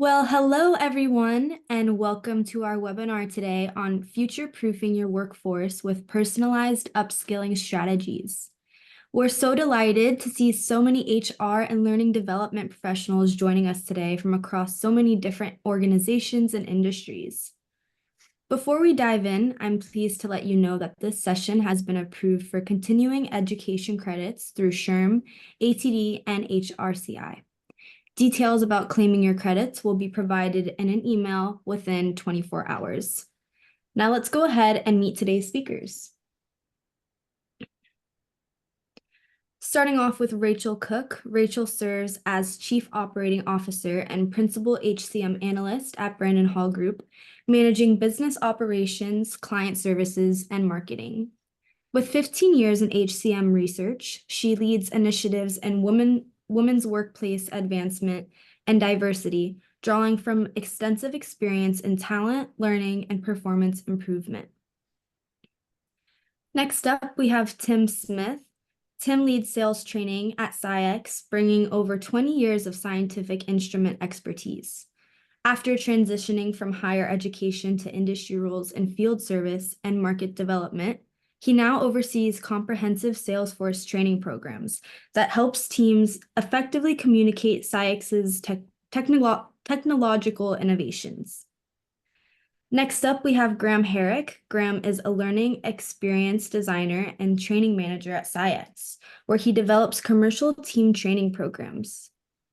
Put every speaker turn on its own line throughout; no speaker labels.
Well, hello everyone, and welcome to our webinar today on future-proofing your workforce with personalized upskilling strategies. We're so delighted to see so many HR and learning development professionals joining us today from across so many different organizations and industries. Before we dive in, I'm pleased to let you know that this session has been approved for continuing education credits through SHRM, ATD, and HRCI. Details about claiming your credits will be provided in an email within 24 hours. Now let's go ahead and meet today's speakers. Starting off with Rachel Cooke. Rachel serves as Chief Operating Officer and Principal HCM Analyst at Brandon Hall Group, managing business operations, client services, and marketing. With 15 years in HCM research, she leads initiatives in women's workplace advancement and diversity, drawing from extensive experience in talent, learning, and performance improvement. Next up, we have Tim Smith. Tim leads sales training at SCIEX, bringing over 20 years of scientific instrument expertise. After transitioning from higher education to industry roles in field service and market development, he now oversees comprehensive Salesforce training programs that helps teams effectively communicate SCIEX's technological innovations. Next up, we have Graham Herrick. Graham is a learning experience designer and training manager at SCIEX, where he develops commercial team training programs.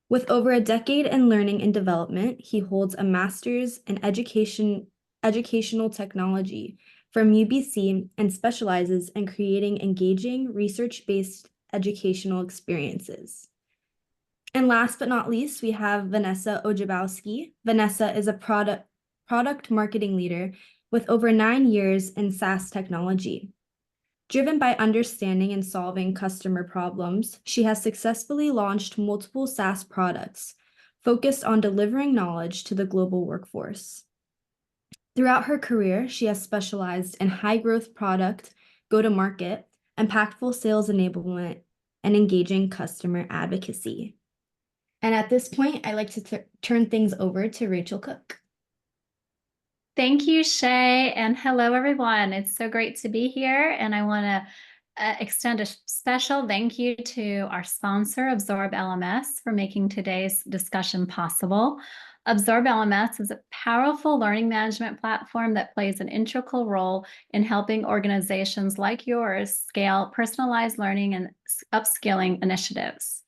With over a decade in learning and development, he holds a master's in educational technology from UBC and specializes in creating engaging, research-based educational experiences. And last but not least, we have Vanessa Ogibowski. Vanessa is a product marketing leader with over 9 years in SaaS technology. Driven by understanding and solving customer problems, she has successfully launched multiple SaaS products focused on delivering knowledge to the global workforce. Throughout her career, she has specialized in high-growth product, go-to-market, impactful sales enablement, and engaging customer advocacy. And at this point, I'd like to turn things over to Rachel Cooke.
Thank you, Shay, and hello, everyone. It's so great to be here, and I want to extend a special thank you to our sponsor, Absorb LMS, for making today's discussion possible. Absorb LMS is a powerful learning management platform that plays an integral role in helping organizations like yours scale personalized learning and upskilling initiatives.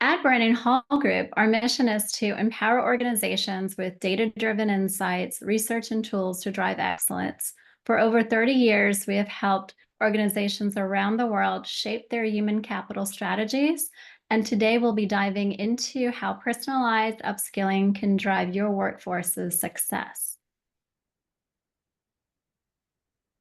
At Brandon Hall Group, our mission is to empower organizations with data-driven insights, research, and tools to drive excellence. For over 30 years, we have helped organizations around the world shape their human capital strategies, and today we'll be diving into how personalized upskilling can drive your workforce's success.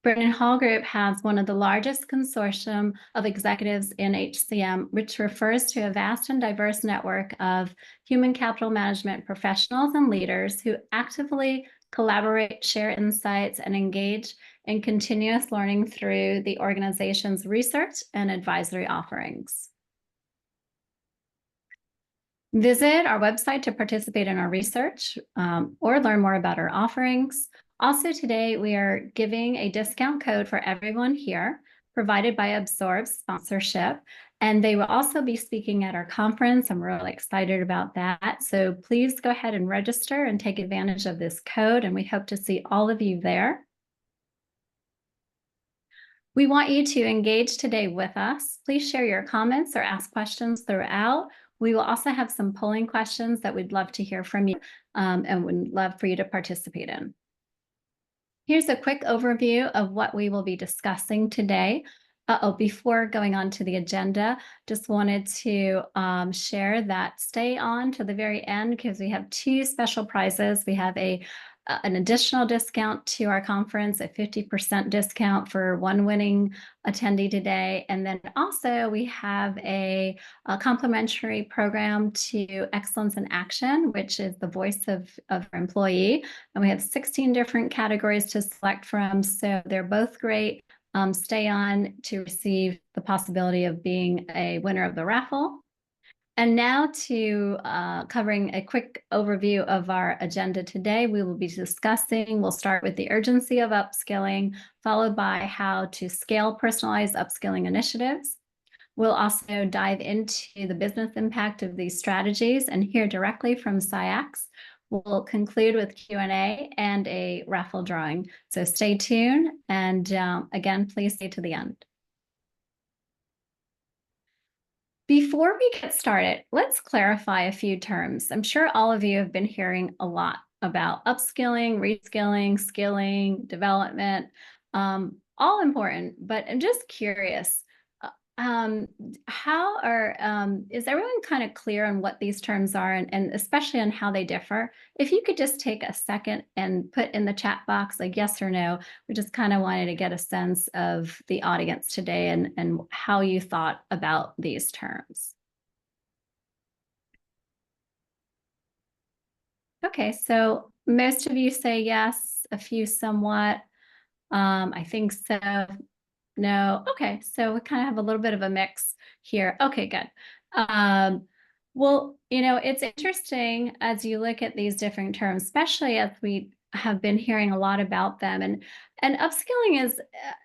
Brandon Hall Group has one of the largest consortium of executives in HCM, which refers to a vast and diverse network of human capital management professionals and leaders who actively collaborate, share insights, and engage in continuous learning through the organization's research and advisory offerings. Visit our website to participate in our research or learn more about our offerings. Also today, we are giving a discount code for everyone here, provided by Absorb's sponsorship, and they will also be speaking at our conference. I'm really excited about that. So please go ahead and register and take advantage of this code, and we hope to see all of you there. We want you to engage today with us. Please share your comments or ask questions throughout. We will also have some polling questions that we'd love to hear from you and would love for you to participate in. Here's a quick overview of what we will be discussing today. Before going on to the agenda, just wanted to share that stay on to the very end because we have 2 special prizes. We have an additional discount to our conference, a 50% discount for one winning attendee today. And then also we have a complimentary program to Excellence in Action, which is the voice of our employee. And we have 16 different categories to select from. So they're both great. Stay on to receive the possibility of being a winner of the raffle. And now to covering a quick overview of our agenda today, we will be discussing, we'll start with the urgency of upskilling, followed by how to scale personalized upskilling initiatives. We'll also dive into the business impact of these strategies and hear directly from SCIEX. We'll conclude with Q&A and a raffle drawing. So stay tuned. And again, please stay to the end. Before we get started, let's clarify a few terms. I'm sure all of you have been hearing a lot about upskilling, reskilling, skilling, development, all important, but I'm just curious, is everyone kind of clear on what these terms are and especially on how they differ? If you could just take a second and put in the chat box like yes or no, we just kind of wanted to get a sense of the audience today and how you thought about these terms. Okay, so most of you say yes, a few somewhat. I think so. No. Okay. So we kind of have a little bit of a mix here. Okay, good. Well, it's interesting as you look at these different terms, especially as we have been hearing a lot about them. And upskilling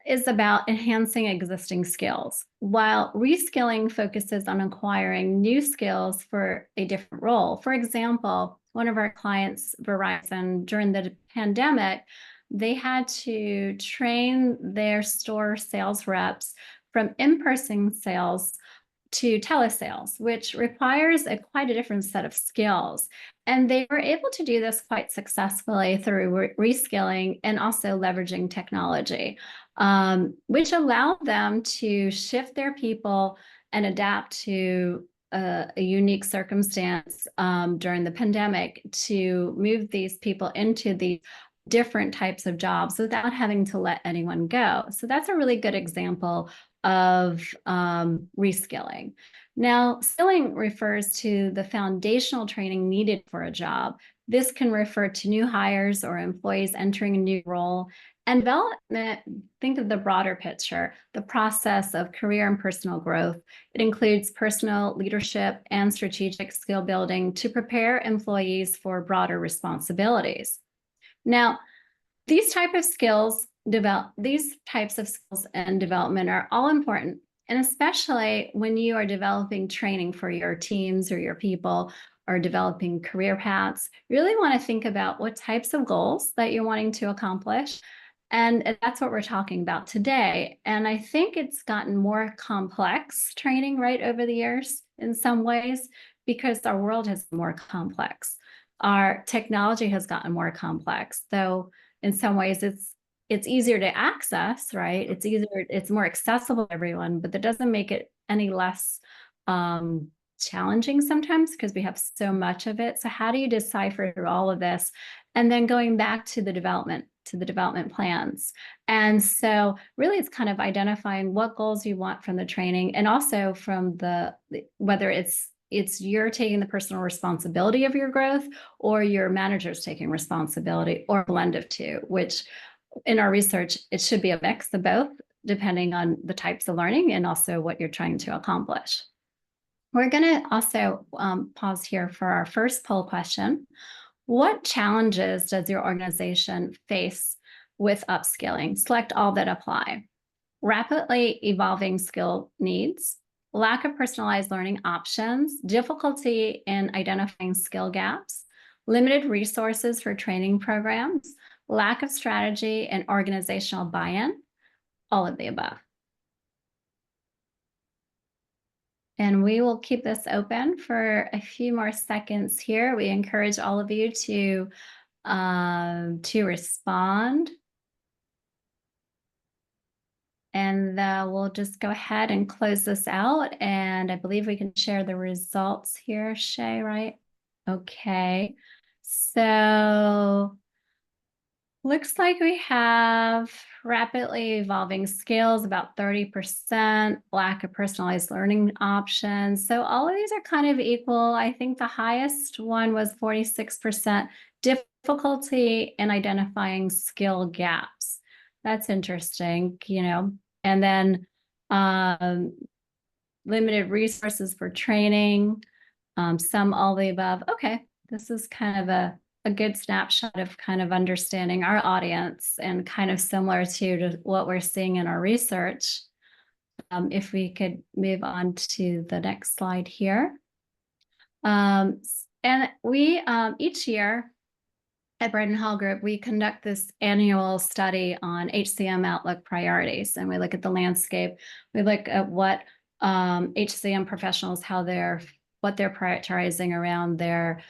is about enhancing existing skills, while reskilling focuses on acquiring new skills for a different role. For example, one of our clients, Verizon, during the pandemic, they had to train their store sales reps from in-person sales to telesales, which requires quite a different set of skills. And they were able to do this quite successfully through reskilling and also leveraging technology, which allowed them to shift their people and adapt to a unique circumstance during the pandemic to move these people into the different types of jobs without having to let anyone go. So that's a really good example of reskilling. Now, skilling refers to the foundational training needed for a job. This can refer to new hires or employees entering a new role. And development, think of the broader picture, the process of career and personal growth. It includes personal leadership and strategic skill building to prepare employees for broader responsibilities. Now, these types of skills and development are all important, and especially when you are developing training for your teams or your people or developing career paths, you really want to think about what types of goals that you're wanting to accomplish. And that's what we're talking about today. And I think it's gotten more complex training right over the years in some ways because our world is more complex. Our technology has gotten more complex, though in some ways it's easier to access, right? It's more accessible to everyone, but that doesn't make it any less challenging sometimes because we have so much of it. So how do you decipher through all of this? And then going back to the development plans. And so really it's kind of identifying what goals you want from the training and also from whether it's you're taking the personal responsibility of your growth or your manager's taking responsibility or a blend of two, which in our research, it should be a mix of both, depending on the types of learning and also what you're trying to accomplish. We're going to also pause here for our first poll question. What challenges does your organization face with upskilling? Select all that apply. Rapidly evolving skill needs, lack of personalized learning options, difficulty in identifying skill gaps, limited resources for training programs, lack of strategy and organizational buy-in, all of the above. And we will keep this open for a few more seconds here. We encourage all of you to respond. And we'll just go ahead and close this out. And I believe we can share the results here, Shay, right? Okay. So looks like we have rapidly evolving skills, about 30%, lack of personalized learning options. So all of these are kind of equal. I think the highest one was 46%, difficulty in identifying skill gaps. That's interesting, and then limited resources for training, some all the above. Okay, this is kind of a good snapshot of kind of understanding our audience and kind of similar to what we're seeing in our research. If we could move on to the next slide here. And we, each year at Brighton Hall Group, we conduct this annual study on HCM Outlook priorities. And we look at the landscape. We look at what HCM professionals, what they're prioritizing around their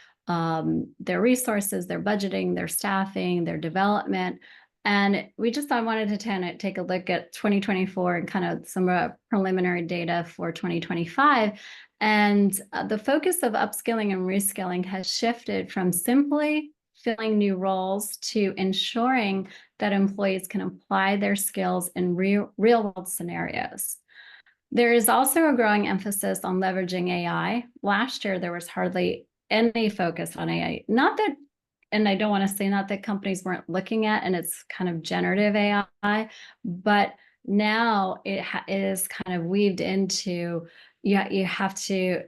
resources, their budgeting, their staffing, their development. And I wanted to take a look at 2024 and kind of some preliminary data for 2025. And the focus of upskilling and reskilling has shifted from simply filling new roles to ensuring that employees can apply their skills in real world scenarios. There is also a growing emphasis on leveraging AI. Last year, there was hardly any focus on AI. Not that, and I don't want to say not that companies weren't looking at, and it's kind of generative AI, but now it is kind of weaved into, you have to,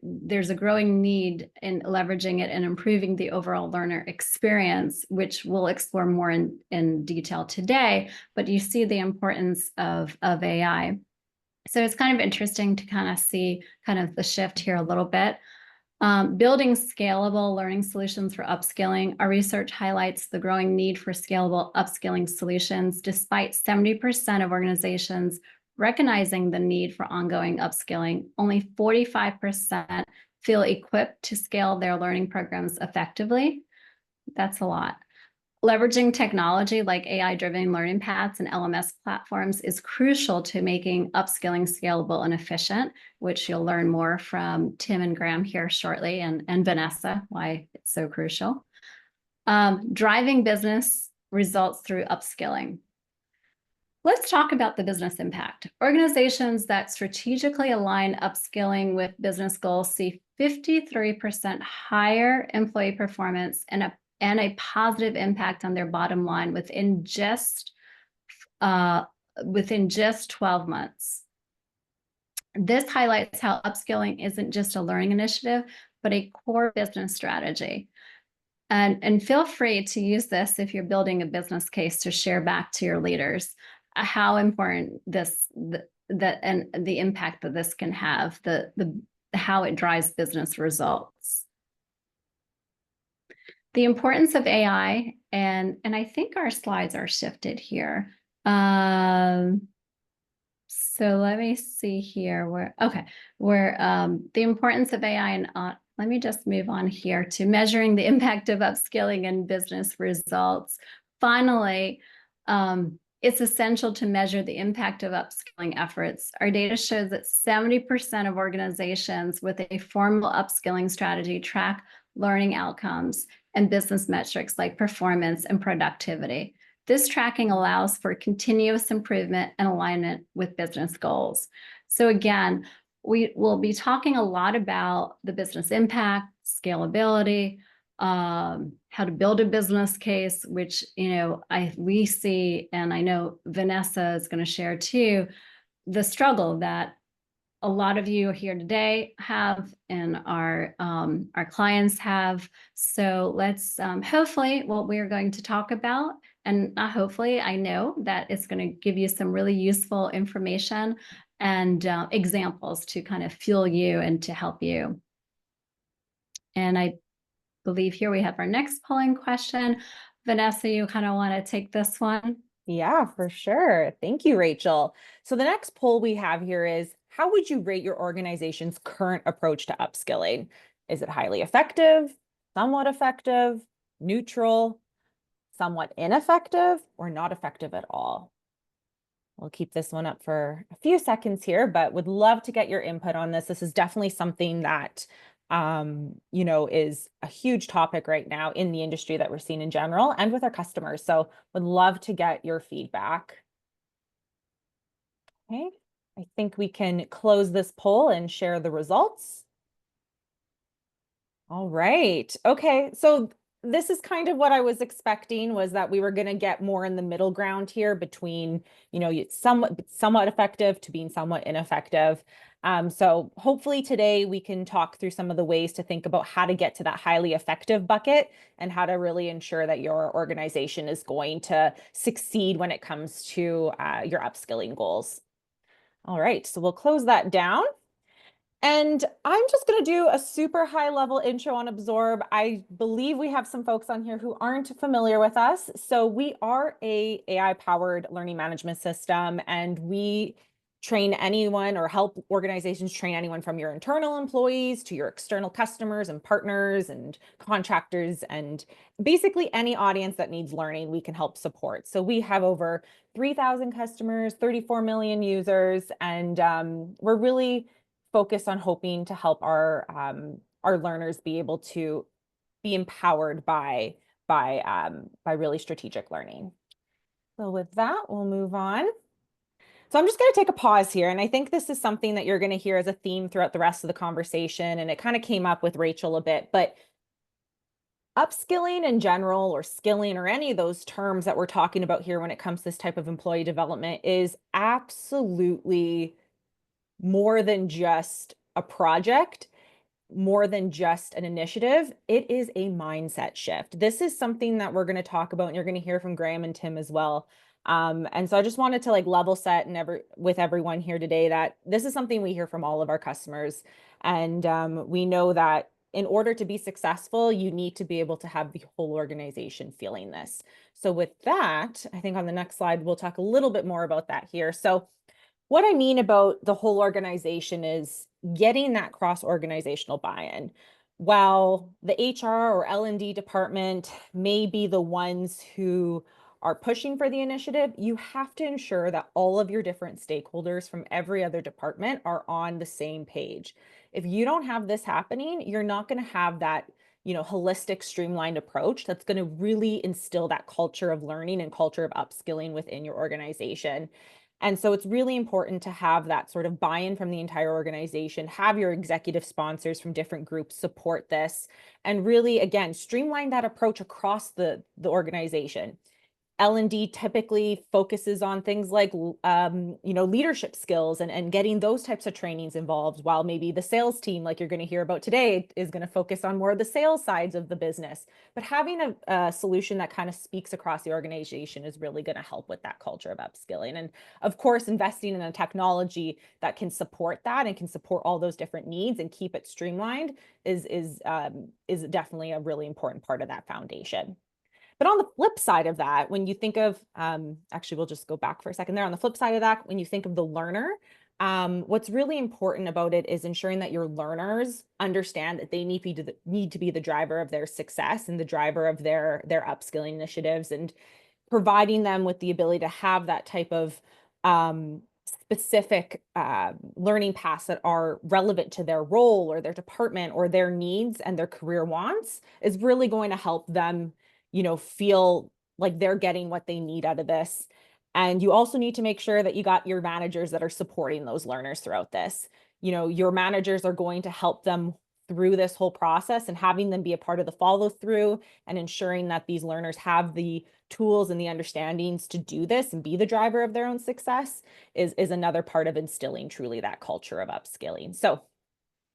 there's a growing need in leveraging it and improving the overall learner experience, which we'll explore more in detail today, but you see the importance of AI. So it's kind of interesting to kind of see kind of the shift here a little bit. Building scalable learning solutions for upskilling. Our research highlights the growing need for scalable upskilling solutions, despite 70% of organizations recognizing the need for ongoing upskilling. Only 45% feel equipped to scale their learning programs effectively. That's a lot. Leveraging technology like AI-driven learning paths and LMS platforms is crucial to making upskilling scalable and efficient, which you'll learn more from Tim and Graham here shortly, and Vanessa, why it's so crucial. Driving business results through upskilling. Let's talk about the business impact. Organizations that strategically align upskilling with business goals see 53% higher employee performance and a positive impact on their bottom line within just 12 months. This highlights how upskilling isn't just a learning initiative, but a core business strategy. And feel free to use this if you're building a business case to share back to your leaders how important and the impact that this can have, how it drives business results. The importance of AI, and I think our slides are shifted here. So let me see here the importance of AI, and let me just move on here to measuring the impact of upskilling and business results. Finally, it's essential to measure the impact of upskilling efforts. Our data shows that 70% of organizations with a formal upskilling strategy track learning outcomes and business metrics like performance and productivity. This tracking allows for continuous improvement and alignment with business goals. So again, we will be talking a lot about the business impact, scalability, how to build a business case, which we see, and I know Vanessa is going to share too, the struggle that a lot of you here today have and our clients have. So let's hopefully what we're going to talk about, and hopefully I know that it's going to give you some really useful information and examples to kind of fuel you and to help you. And I believe here we have our next polling question. Vanessa, you kind of want to take this one?
Yeah, for sure. Thank you, Rachel. So the next poll we have here is, how would you rate your organization's current approach to upskilling? Is it highly effective, somewhat effective, neutral, somewhat ineffective, or not effective at all? We'll keep this one up for a few seconds here, but would love to get your input on this. This is definitely something that is a huge topic right now in the industry that we're seeing in general and with our customers. So would love to get your feedback. Okay, I think we can close this poll and share the results. All right. Okay, so this is kind of what I was expecting, was that we were going to get more in the middle ground here between, somewhat effective to being somewhat ineffective. So hopefully today we can talk through some of the ways to think about how to get to that highly effective bucket and how to really ensure that your organization is going to succeed when it comes to your upskilling goals. All right, so we'll close that down. And I'm just going to do a super high level intro on Absorb. I believe we have some folks on here who aren't familiar with us. So we are a AI powered learning management system, and we train anyone or help organizations train anyone from your internal employees to your external customers and partners and contractors, and basically any audience that needs learning, we can help support. So we have over 3,000 customers, 34 million users, and we're really focused on hoping to help our learners be able to be empowered by really strategic learning. So with that, we'll move on. So I'm just going to take a pause here. And I think this is something that you're going to hear as a theme throughout the rest of the conversation. And it kind of came up with Rachel a bit, but upskilling in general, or skilling, or any of those terms that we're talking about here when it comes to this type of employee development, is absolutely more than just a project, more than just an initiative. It is a mindset shift. This is something that we're going to talk about, and you're going to hear from Graham and Tim as well. And so I just wanted to level set with everyone here today that this is something we hear from all of our customers. And we know that in order to be successful, you need to be able to have the whole organization feeling this. So with that, I think on the next slide, we'll talk a little bit more about that here. So what I mean about the whole organization is getting that cross-organizational buy-in. While the HR or L&D department may be the ones who are pushing for the initiative, you have to ensure that all of your different stakeholders from every other department are on the same page. If you don't have this happening, you're not going to have that, holistic, streamlined approach that's going to really instill that culture of learning and culture of upskilling within your organization. And so it's really important to have that sort of buy-in from the entire organization, have your executive sponsors from different groups support this, and really, again, streamline that approach across the organization. L&D typically focuses on things like, leadership skills and getting those types of trainings involved, while maybe the sales team, like you're going to hear about today, is going to focus on more of the sales sides of the business. But having a solution that kind of speaks across the organization is really going to help with that culture of upskilling. And of course, investing in a technology that can support that and can support all those different needs and keep it streamlined is definitely a really important part of that foundation. But on the flip side of that, when you think of, actually, we'll just go back for a second there. On the flip side of that, when you think of the learner, what's really important about it is ensuring that your learners understand that they need to be the driver of their success and the driver of their upskilling initiatives, and providing them with the ability to have that type of specific learning paths that are relevant to their role or their department or their needs and their career wants is really going to help them feel like they're getting what they need out of this. And you also need to make sure that you got your managers that are supporting those learners throughout this. Your managers are going to help them through this whole process, and having them be a part of the follow through and ensuring that these learners have the tools and the understandings to do this and be the driver of their own success is another part of instilling truly that culture of upskilling. So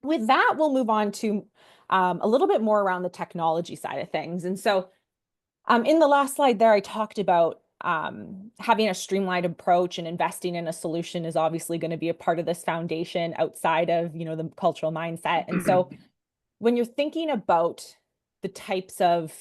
with that, we'll move on to a little bit more around the technology side of things. And so in the last slide there, I talked about having a streamlined approach, and investing in a solution is obviously going to be a part of this foundation outside of, the cultural mindset. And so when you're thinking about the types of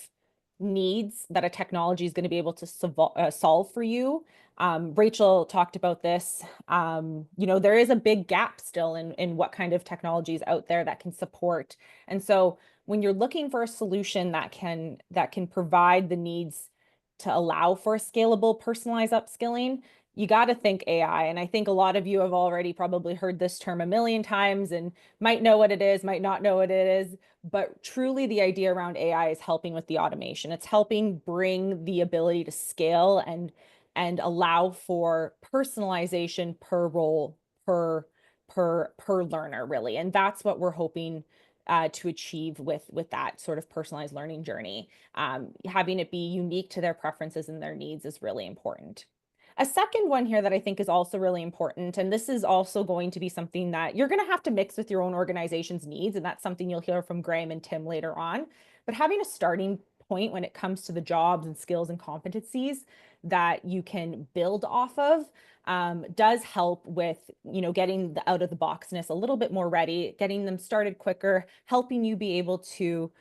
needs that a technology is going to be able to solve for you, Rachel talked about this. There is a big gap still in what kind of technology is out there that can support. And so when you're looking for a solution that can provide the needs to allow for a scalable, personalized upskilling, you got to think AI. And I think a lot of you have already probably heard this term a million times and might know what it is, might not know what it is. But truly, the idea around AI is helping with the automation. It's helping bring the ability to scale and allow for personalization per role, per learner, really. And that's what we're hoping to achieve with that sort of personalized learning journey. Having it be unique to their preferences and their needs is really important. A second one here that I think is also really important, and this is also going to be something that you're going to have to mix with your own organization's needs, and that's something you'll hear from Graham and Tim later on. But having a starting point when it comes to the jobs and skills and competencies that you can build off of does help with, getting the out of the boxness a little bit more ready, getting them started quicker, helping you be able to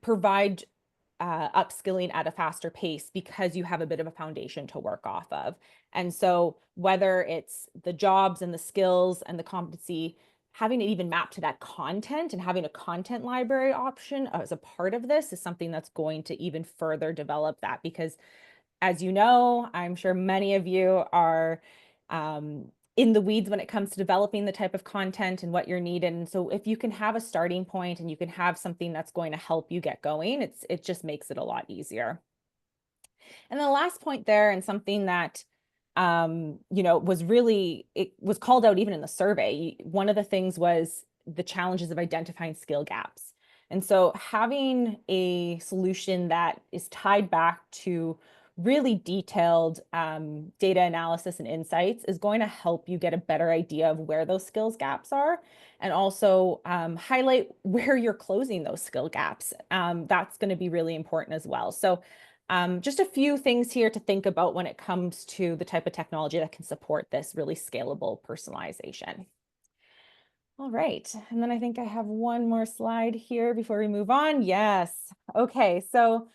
provide upskilling at a faster pace because you have a bit of a foundation to work off of. And so whether it's the jobs and the skills and the competency, having it even mapped to that content and having a content library option as a part of this is something that's going to even further develop that, because as you know, I'm sure many of you are in the weeds when it comes to developing the type of content and what you're needed. And so if you can have a starting point and you can have something that's going to help you get going, it just makes it a lot easier. And the last point there, and something that it was called out even in the survey, one of the things was the challenges of identifying skill gaps. And so having a solution that is tied back to really detailed data analysis and insights is going to help you get a better idea of where those skills gaps are, and also highlight where you're closing those skill gaps. That's going to be really important as well. So just a few things here to think about when it comes to the type of technology that can support this really scalable personalization. All right, and then I think I have one more slide here before we move on. Yes. Okay, so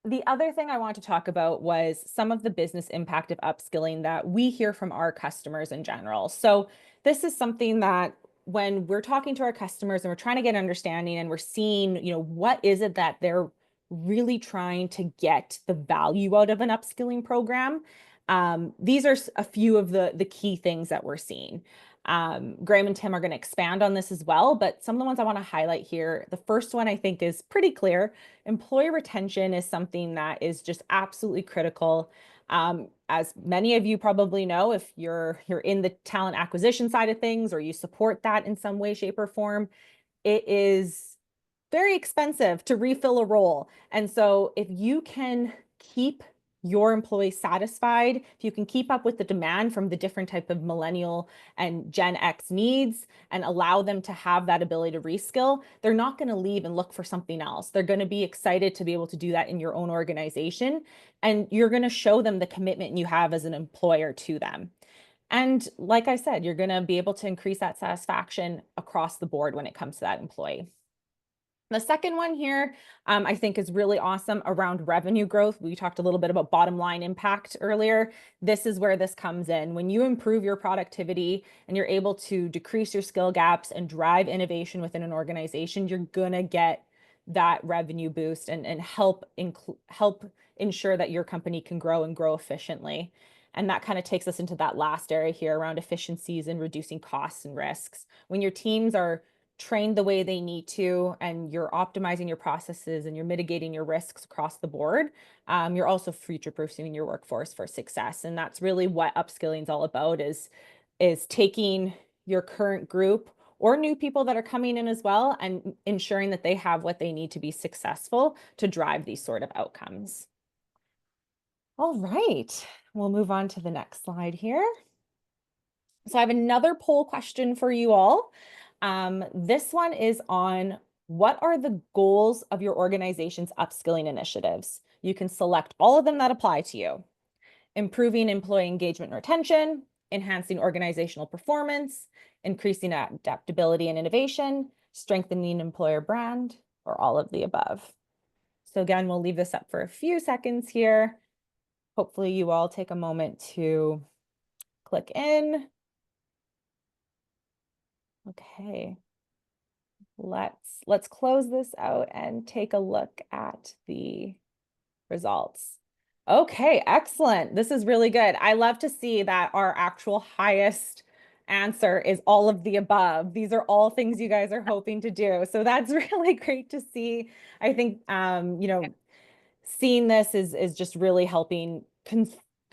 the other thing I want to talk about was some of the business impact of upskilling that we hear from our customers in general. So this is something that when we're talking to our customers and we're trying to get understanding and we're seeing, what is it that they're really trying to get the value out of an upskilling program. These are a few of the key things that we're seeing. Graham and Tim are going to expand on this as well, but some of the ones I want to highlight here. The first one I think is pretty clear. Employee retention is something that is just absolutely critical. As many of you probably know, if you're in the talent acquisition side of things or you support that in some way, shape, or form, it is very expensive to refill a role. And so if you can keep your employees satisfied, if you can keep up with the demand from the different type of millennial and Gen X needs and allow them to have that ability to reskill, they're not going to leave and look for something else. They're going to be excited to be able to do that in your own organization. And you're going to show them the commitment you have as an employer to them. And like I said, you're going to be able to increase that satisfaction across the board when it comes to that employee. The second one here, I think is really awesome around revenue growth. We talked a little bit about bottom line impact earlier. This is where this comes in. When you improve your productivity and you're able to decrease your skill gaps and drive innovation within an organization, you're gonna get that revenue boost and help ensure that your company can grow and grow efficiently. And that kind of takes us into that last area here around efficiencies and reducing costs and risks. When your teams are trained the way they need to, and you're optimizing your processes and you're mitigating your risks across the board, you're also future-proofing your workforce for success. And that's really what upskilling is all about, is taking your current group or new people that are coming in as well and ensuring that they have what they need to be successful to drive these sort of outcomes. All right, we'll move on to the next slide here. So I have another poll question for you all. This one is on what are the goals of your organization's upskilling initiatives? You can select all of them that apply to you. Improving employee engagement and retention, enhancing organizational performance, increasing adaptability and innovation, strengthening employer brand, or all of the above. So again, we'll leave this up for a few seconds here. Hopefully you all take a moment to click in. Okay, let's close this out and take a look at the results. Okay, excellent. This is really good. I love to see that our actual highest answer is all of the above. These are all things you guys are hoping to do. So that's really great to see. I think, seeing this is just really helping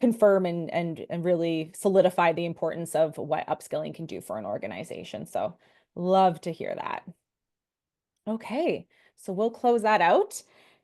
confirm and really solidify the importance of what upskilling can do for an organization. So love to hear that. Okay, so we'll close that out.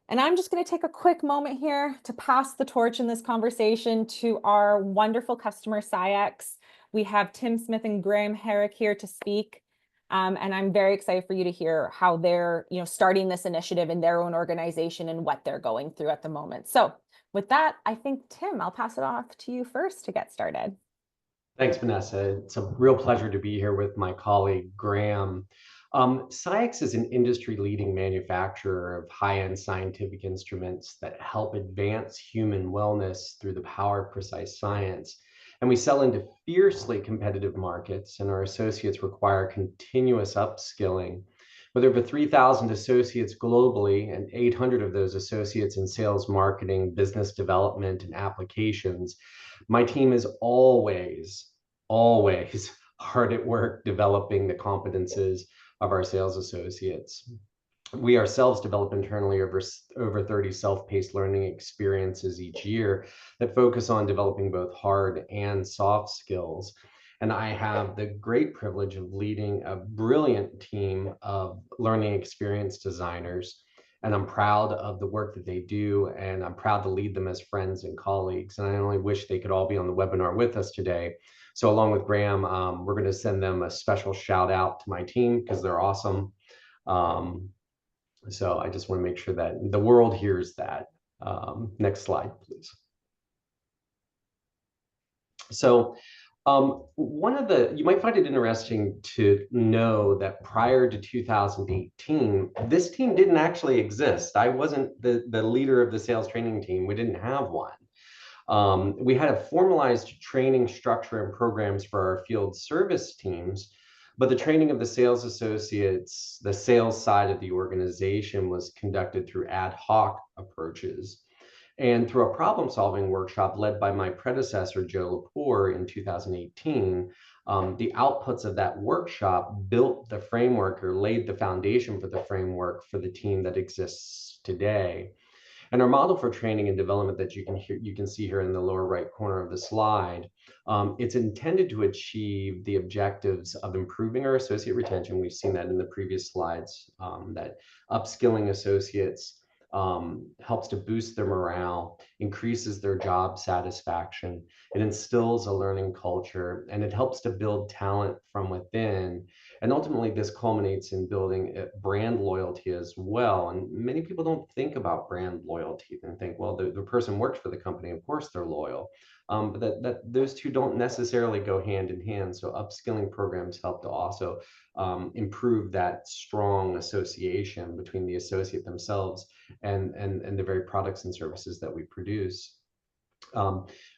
And I'm just going to take a quick moment here to pass the torch in this conversation to our wonderful customer SCIEX. We have Tim Smith and Graham Herrick here to speak. And I'm very excited for you to hear how they're, starting this initiative in their own organization and what they're going through at the moment. So with that, I think, Tim, I'll pass it off to you first to get started.
Thanks, Vanessa. It's a real pleasure to be here with my colleague, Graham. SCIEX is an industry-leading manufacturer of high-end scientific instruments that help advance human wellness through the power of precise science. And we sell into fiercely competitive markets, and our associates require continuous upskilling. With over 3,000 associates globally and 800 of those associates in sales, marketing, business development, and applications, my team is always hard at work developing the competences of our sales associates. We ourselves develop internally over 30 self-paced learning experiences each year that focus on developing both hard and soft skills. And I have the great privilege of leading a brilliant team of learning experience designers. And I'm proud of the work that they do, and I'm proud to lead them as friends and colleagues. And I only wish they could all be on the webinar with us today. So along with Graham, we're going to send them a special shout out to my team because they're awesome. So I just want to make sure that the world hears that. Next slide, please. So you might find it interesting to know that prior to 2018, this team didn't actually exist. I wasn't the leader of the sales training team. We didn't have one. We had a formalized training structure and programs for our field service teams, but the training of the sales associates, the sales side of the organization, was conducted through ad hoc approaches. And through a problem-solving workshop led by my predecessor, Joe Lepore, in 2018, the outputs of that workshop built the framework or laid the foundation for the framework for the team that exists today. And our model for training and development that you can see here in the lower right corner of the slide, it's intended to achieve the objectives of improving our associate retention. We've seen that in the previous slides, that upskilling associates helps to boost their morale, increases their job satisfaction, it instills a learning culture, and it helps to build talent from within. And ultimately, this culminates in building brand loyalty as well. And many people don't think about brand loyalty and think, well, the person works for the company, of course they're loyal. But that those two don't necessarily go hand in hand. So upskilling programs help to also improve that strong association between the associate themselves and the very products and services that we produce.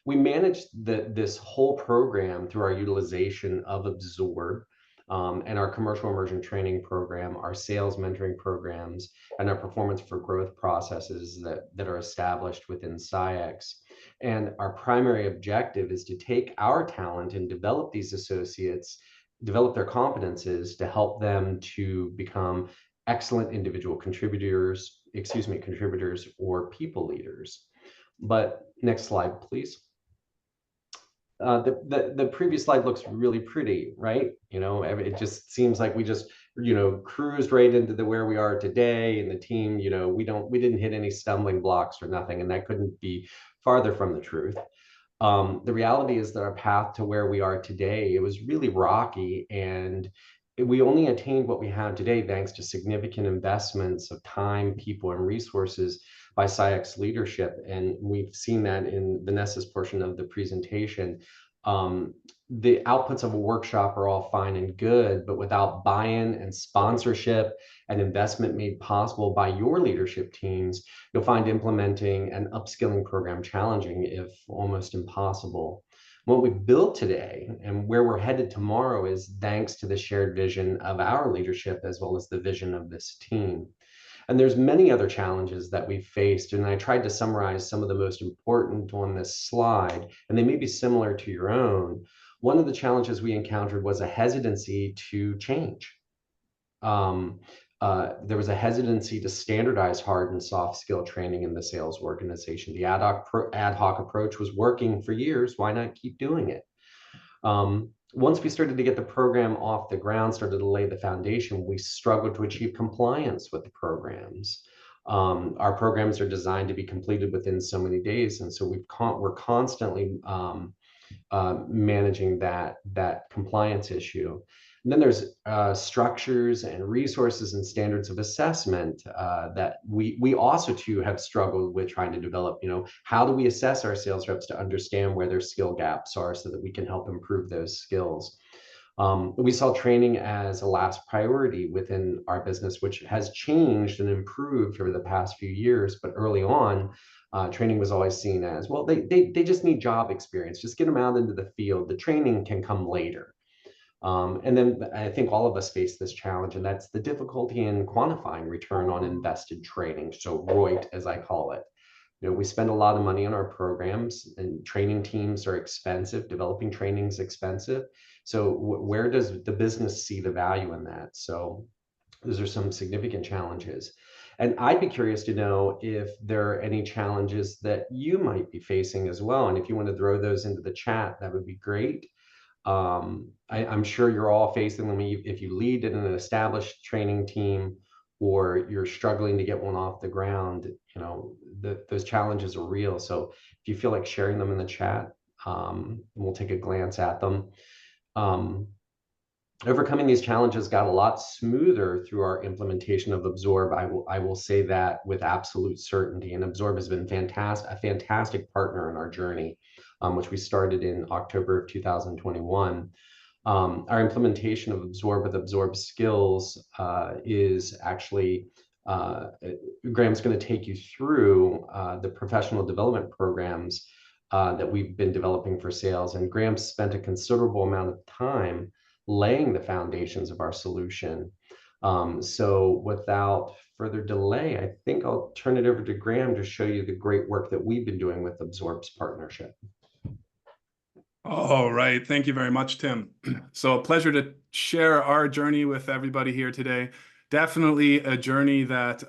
We managed this whole program through our utilization of Absorb and our commercial immersion training program, our sales mentoring programs, and our performance for growth processes that are established within SCIEX. And our primary objective is to take our talent and develop these associates, develop their competences to help them to become excellent individual contributors or people leaders. But next slide, please. The previous slide looks really pretty, right? It just seems like we just cruised right into where we are today, and the team, we didn't hit any stumbling blocks or nothing, and that couldn't be farther from the truth. The reality is that our path to where we are today, it was really rocky, and we only attained what we have today thanks to significant investments of time, people, and resources by SCIEX leadership. And we've seen that in Vanessa's portion of the presentation. The outputs of a workshop are all fine and good, but without buy-in and sponsorship and investment made possible by your leadership teams, you'll find implementing an upskilling program challenging, if almost impossible. What we've built today and where we're headed tomorrow is thanks to the shared vision of our leadership as well as the vision of this team. And there's many other challenges that we've faced, and I tried to summarize some of the most important on this slide, and they may be similar to your own. One of the challenges we encountered was a hesitancy to change. There was a hesitancy to standardize hard and soft skill training in the sales organization. The ad hoc approach was working for years. Why not keep doing it? Once we started to get the program off the ground, started to lay the foundation, we struggled to achieve compliance with the programs. Our programs are designed to be completed within so many days, and so we're constantly managing that compliance issue. And then there's structures and resources and standards of assessment that we also too have struggled with trying to develop. How do we assess our sales reps to understand where their skill gaps are so that we can help improve those skills? We saw training as a last priority within our business, which has changed and improved over the past few years. But early on, training was always seen as, well, they just need job experience. Just get them out into the field. The training can come later. And then I think all of us face this challenge, and that's the difficulty in quantifying return on invested training. So ROIT, as I call it. We spend a lot of money on our programs, and training teams are expensive. Developing training is expensive. So where does the business see the value in that? So those are some significant challenges. And I'd be curious to know if there are any challenges that you might be facing as well. And if you want to throw those into the chat, that would be great. I'm sure you're all facing them if you lead in an established training team or you're struggling to get one off the ground. Those challenges are real. So if you feel like sharing them in the chat, we'll take a glance at them. Overcoming these challenges got a lot smoother through our implementation of Absorb. I will say that with absolute certainty. And Absorb has been a fantastic partner in our journey, which we started in October of 2021. Our implementation of Absorb with Absorb Skills is actually, Graham's going to take you through the professional development programs that we've been developing for sales. And Graham spent a considerable amount of time laying the foundations of our solution. So without further delay, I think I'll turn it over to Graham to show you the great work that we've been doing with Absorb's partnership.
All right. Thank you very much, Tim. So a pleasure to share our journey with everybody here today. Definitely a journey that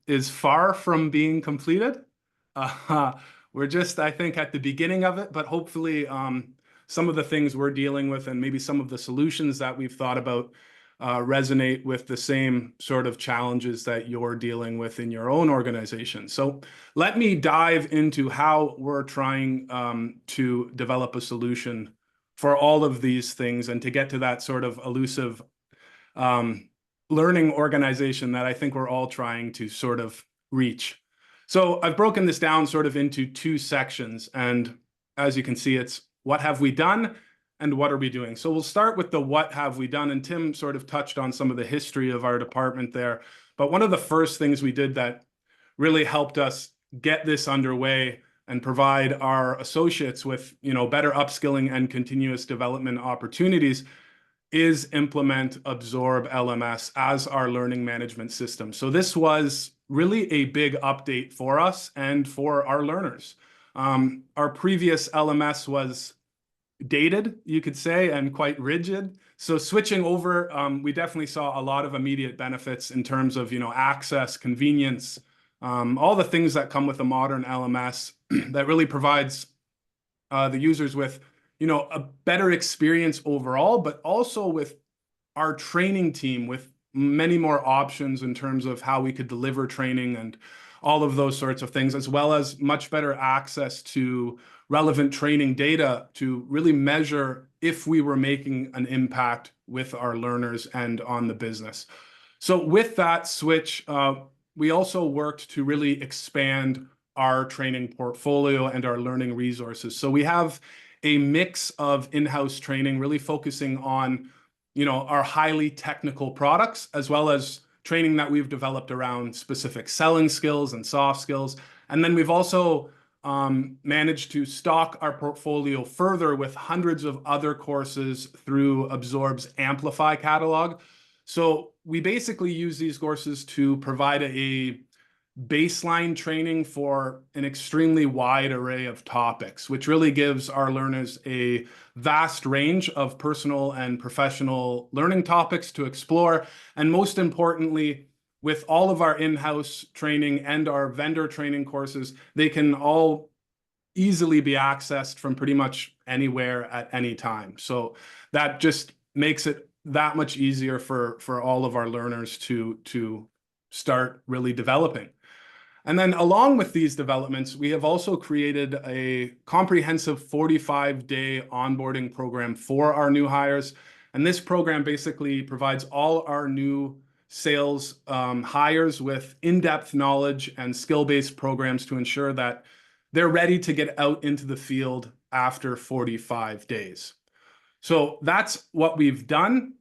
is far from being completed. We're just, I think, at the beginning of it, but hopefully some of the things we're dealing with and maybe some of the solutions that we've thought about resonate with the same sort of challenges that you're dealing with in your own organization. So let me dive into how we're trying to develop a solution for all of these things and to get to that sort of elusive learning organization that I think we're all trying to sort of reach. So I've broken this down sort of into two sections. And as you can see, it's what have we done and what are we doing? So we'll start with the what have we done. And Tim sort of touched on some of the history of our department there. But one of the first things we did that really helped us get this underway and provide our associates with, better upskilling and continuous development opportunities is implement Absorb LMS as our learning management system. So this was really a big update for us and for our learners. Our previous LMS was dated, you could say, and quite rigid. So switching over, we definitely saw a lot of immediate benefits in terms of, access, convenience, all the things that come with a modern LMS that really provides the users with, a better experience overall, but also with our training team with many more options in terms of how we could deliver training and all of those sorts of things, as well as much better access to relevant training data to really measure if we were making an impact with our learners and on the business. So with that switch, we also worked to really expand our training portfolio and our learning resources. So we have a mix of in-house training, really focusing on, our highly technical products, as well as training that we've developed around specific selling skills and soft skills. And then we've also managed to stock our portfolio further with hundreds of other courses through Absorb's Amplify catalog. So we basically use these courses to provide a baseline training for an extremely wide array of topics, which really gives our learners a vast range of personal and professional learning topics to explore. And most importantly, with all of our in-house training and our vendor training courses, they can all easily be accessed from pretty much anywhere at any time. So that just makes it that much easier for all of our learners to start really developing. And then along with these developments, we have also created a comprehensive 45-day onboarding program for our new hires. And this program basically provides all our new sales hires with in-depth knowledge and skill-based programs to ensure that they're ready to get out into the field after 45 days. So that's what we've done.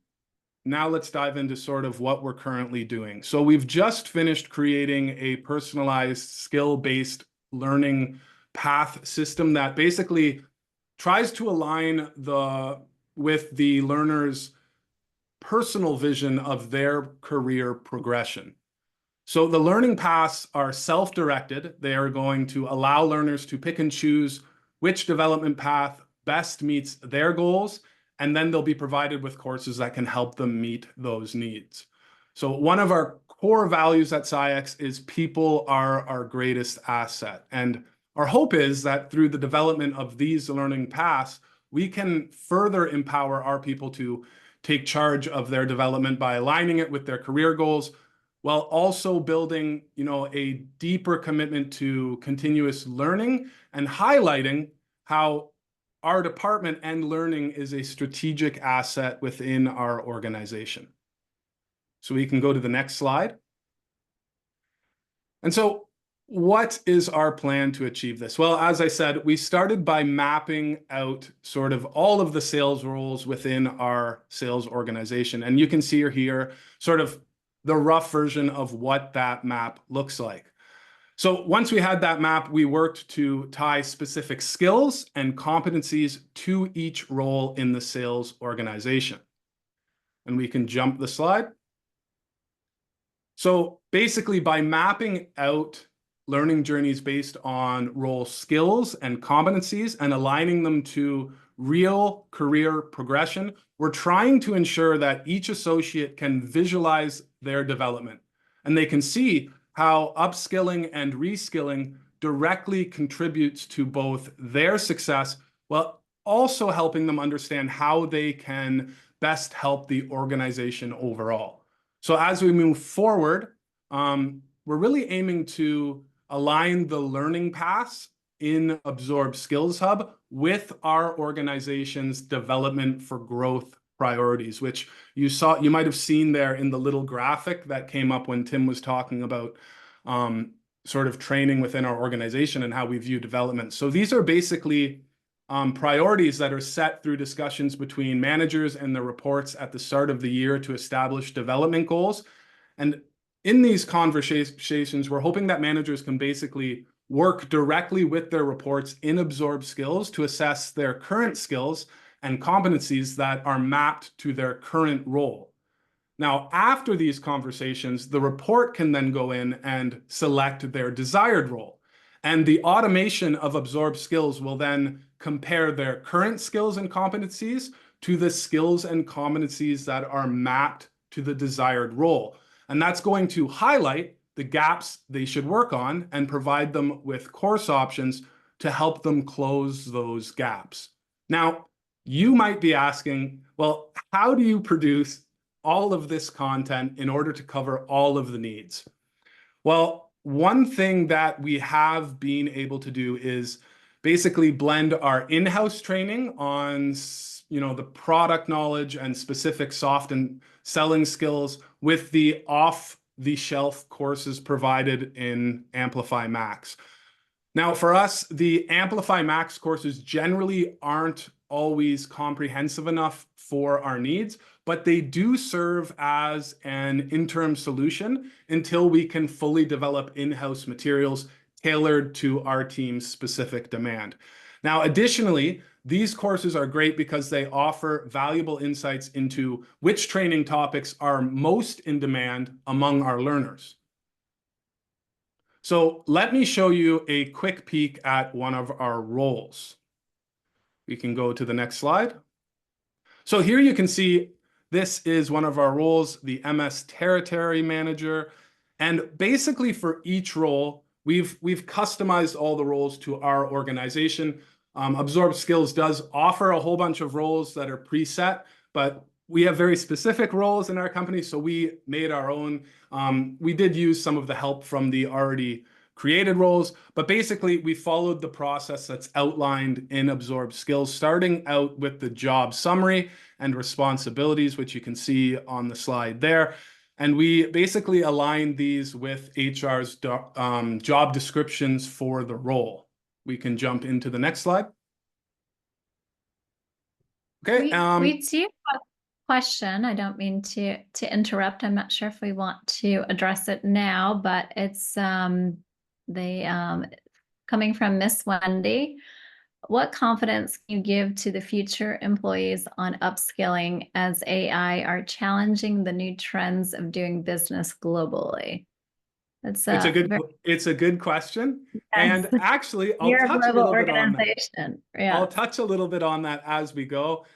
Now let's dive into sort of what we're currently doing. So we've just finished creating a personalized skill-based learning path system that basically tries to align with the learner's personal vision of their career progression. So the learning paths are self-directed. They are going to allow learners to pick and choose which development path best meets their goals, and then they'll be provided with courses that can help them meet those needs. So one of our core values at SCIEX is people are our greatest asset. And our hope is that through the development of these learning paths, we can further empower our people to take charge of their development by aligning it with their career goals, while also building, a deeper commitment to continuous learning and highlighting how our department and learning is a strategic asset within our organization. So we can go to the next slide. And so what is our plan to achieve this? Well, as I said, we started by mapping out sort of all of the sales roles within our sales organization. And you can see here sort of the rough version of what that map looks like. So once we had that map, we worked to tie specific skills and competencies to each role in the sales organization. And we can jump the slide. So basically, by mapping out learning journeys based on role skills and competencies and aligning them to real career progression, we're trying to ensure that each associate can visualize their development and they can see how upskilling and reskilling directly contributes to both their success, while also helping them understand how they can best help the organization overall. So as we move forward, we're really aiming to align the learning paths in Absorb Skills Hub with our organization's development for growth priorities, which you might have seen there in the little graphic that came up when Tim was talking about sort of training within our organization and how we view development. So these are basically priorities that are set through discussions between managers and the reports at the start of the year to establish development goals. And in these conversations, we're hoping that managers can basically work directly with their reports in Absorb Skills to assess their current skills and competencies that are mapped to their current role. Now, after these conversations, the report can then go in and select their desired role. And the automation of Absorb Skills will then compare their current skills and competencies to the skills and competencies that are mapped to the desired role. And that's going to highlight the gaps they should work on and provide them with course options to help them close those gaps. Now, you might be asking, well, how do you produce all of this content in order to cover all of the needs? Well, one thing that we have been able to do is basically blend our in-house training on the product knowledge and specific soft and selling skills with the off-the-shelf courses provided in Amplify Max. Now, for us, the Amplify Max courses generally aren't always comprehensive enough for our needs, but they do serve as an interim solution until we can fully develop in-house materials tailored to our team's specific demand. Now, additionally, these courses are great because they offer valuable insights into which training topics are most in demand among our learners. So let me show you a quick peek at one of our roles. We can go to the next slide. So here you can see this is one of our roles, the MS Territory Manager. And basically for each role, we've customized all the roles to our organization. Absorb Skills does offer a whole bunch of roles that are preset, but we have very specific roles in our company, so we made our own. We did use some of the help from the already created roles, but basically we followed the process that's outlined in Absorb Skills, starting out with the job summary and responsibilities, which you can see on the slide there. And we basically aligned these with HR's job descriptions for the role. We can jump into the next slide. Okay.
We do have a question. I don't mean to interrupt. I'm not sure if we want to address it now, but it's coming from Miss Wendy. What confidence can you give to the future employees on upskilling as AI are challenging the new trends of doing business globally? It's a
good question.
Yes.
And actually, I'll
You're
touch a little bit on that.
Yeah.
I'll touch a little bit on that as we go.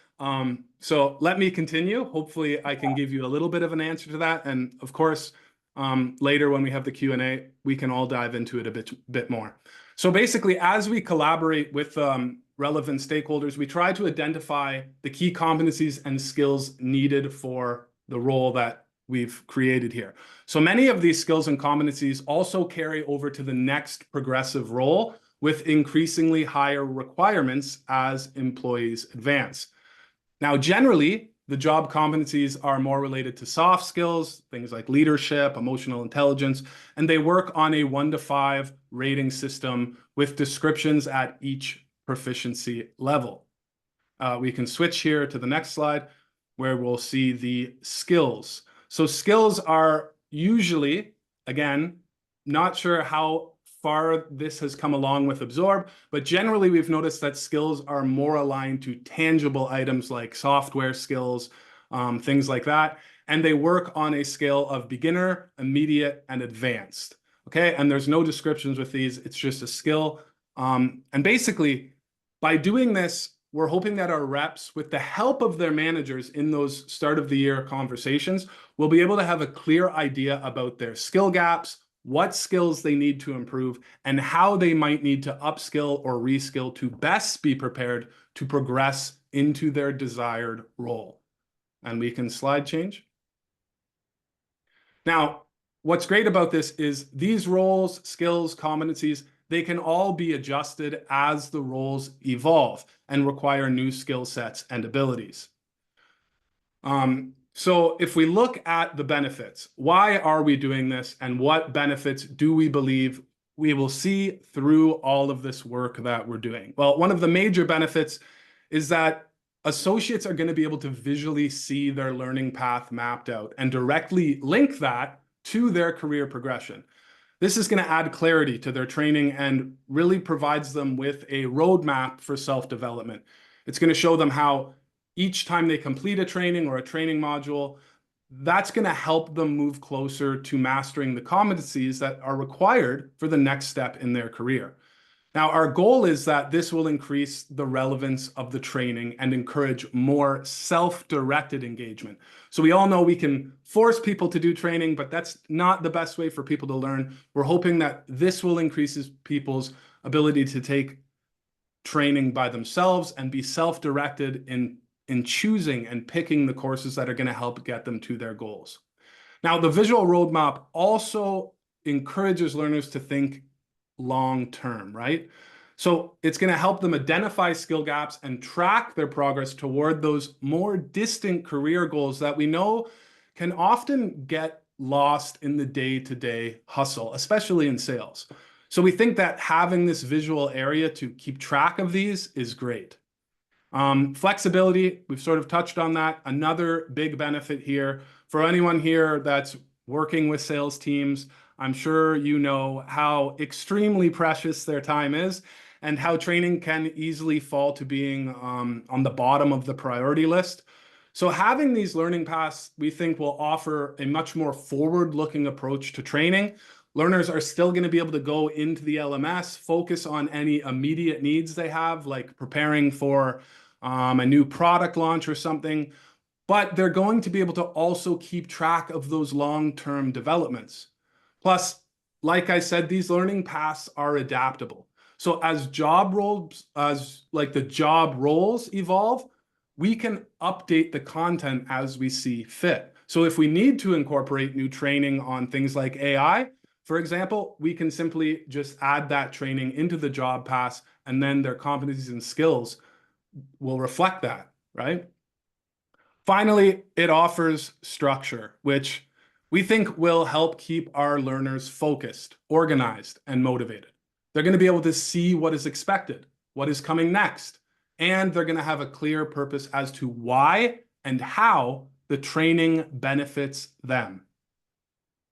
So let me continue. Hopefully I can give you a little bit of an answer to that. And of course, later when we have the Q&A, we can all dive into it a bit more. So basically, as we collaborate with relevant stakeholders, we try to identify the key competencies and skills needed for the role that we've created here. So many of these skills and competencies also carry over to the next progressive role with increasingly higher requirements as employees advance. Now, generally, the job competencies are more related to soft skills, things like leadership, emotional intelligence, and they work on a 1 to 5 rating system with descriptions at each proficiency level. We can switch here to the next slide where we'll see the skills. So skills are usually, again, not sure how far this has come along with Absorb, but generally we've noticed that skills are more aligned to tangible items like software skills, things like that. And they work on a scale of beginner, immediate, and advanced. Okay, and there's no descriptions with these, it's just a skill. And basically, by doing this, we're hoping that our reps, with the help of their managers in those start of the year conversations, will be able to have a clear idea about their skill gaps, what skills they need to improve, and how they might need to upskill or reskill to best be prepared to progress into their desired role. And we can slide change. Now, what's great about this is these roles, skills, competencies, they can all be adjusted as the roles evolve and require new skill sets and abilities. So if we look at the benefits, why are we doing this and what benefits do we believe we will see through all of this work that we're doing? Well, one of the major benefits is that associates are going to be able to visually see their learning path mapped out and directly link that to their career progression. This is going to add clarity to their training and really provides them with a roadmap for self-development. It's going to show them how each time they complete a training or a training module, that's going to help them move closer to mastering the competencies that are required for the next step in their career. Now, our goal is that this will increase the relevance of the training and encourage more self-directed engagement. So we all know we can force people to do training, but that's not the best way for people to learn. We're hoping that this will increase people's ability to take training by themselves and be self-directed in choosing and picking the courses that are going to help get them to their goals. Now, the visual roadmap also encourages learners to think long-term, right? So it's going to help them identify skill gaps and track their progress toward those more distant career goals that we know can often get lost in the day-to-day hustle, especially in sales. So we think that having this visual area to keep track of these is great. Flexibility, we've sort of touched on that. Another big benefit here for anyone here that's working with sales teams, I'm sure you know how extremely precious their time is and how training can easily fall to being on the bottom of the priority list. So having these learning paths, we think, will offer a much more forward-looking approach to training. Learners are still going to be able to go into the LMS, focus on any immediate needs they have, like preparing for a new product launch or something, but they're going to be able to also keep track of those long-term developments. Plus, like I said, these learning paths are adaptable. So as the job roles evolve, we can update the content as we see fit. So if we need to incorporate new training on things like AI, For example, we can simply just add that training into the job pass, and then their competencies and skills will reflect that, right? Finally, it offers structure, which we think will help keep our learners focused, organized, and motivated. They're going to be able to see what is expected, what is coming next, and they're going to have a clear purpose as to why and how the training benefits them.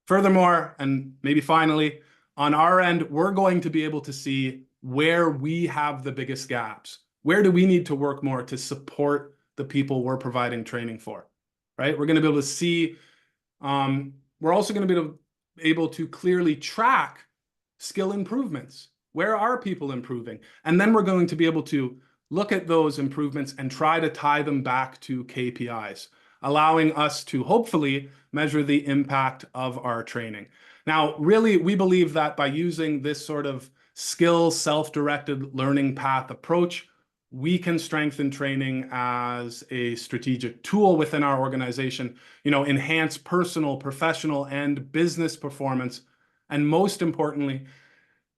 Furthermore, and maybe finally, on our end, we're going to be able to see where we have the biggest gaps. Where do we need to work more to support the people we're providing training for, right? We're going to be able to see, we're also going to be able to clearly track skill improvements. Where are people improving? And then we're going to be able to look at those improvements and try to tie them back to KPIs, allowing us to hopefully measure the impact of our training. Now, really, we believe that by using this sort of skill self-directed learning path approach, we can strengthen training as a strategic tool within our organization, enhance personal, professional, and business performance, and most importantly,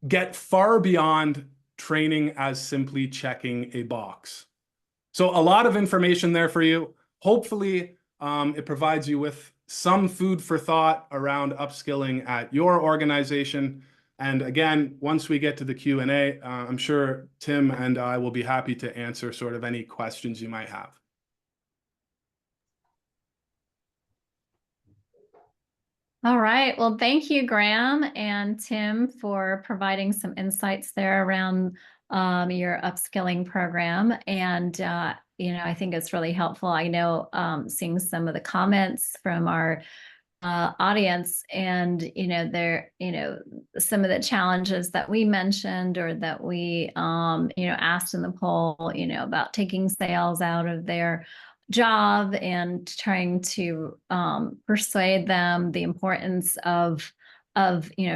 get far beyond training as simply checking a box. So a lot of information there for you. Hopefully, it provides you with some food for thought around upskilling at your organization. And again, once we get to the Q&A, I'm sure Tim and I will be happy to answer sort of any questions you might have.
All right. Well, thank you, Graham and Tim, for providing some insights there around your upskilling program. And, I think it's really helpful. I know seeing some of the comments from our audience and, some of the challenges that we mentioned or that we, asked in the poll, about taking sales out of their job and trying to persuade them the importance of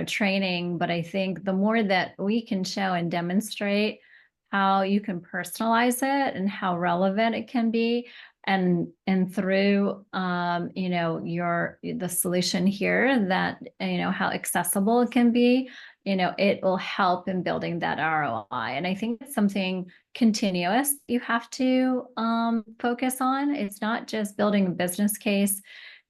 training. But I think the more that we can show and demonstrate how you can personalize it and how relevant it can be, and through the solution here, that how accessible it can be, it will help in building that ROI. And I think it's something continuous you have to focus on. It's not just building a business case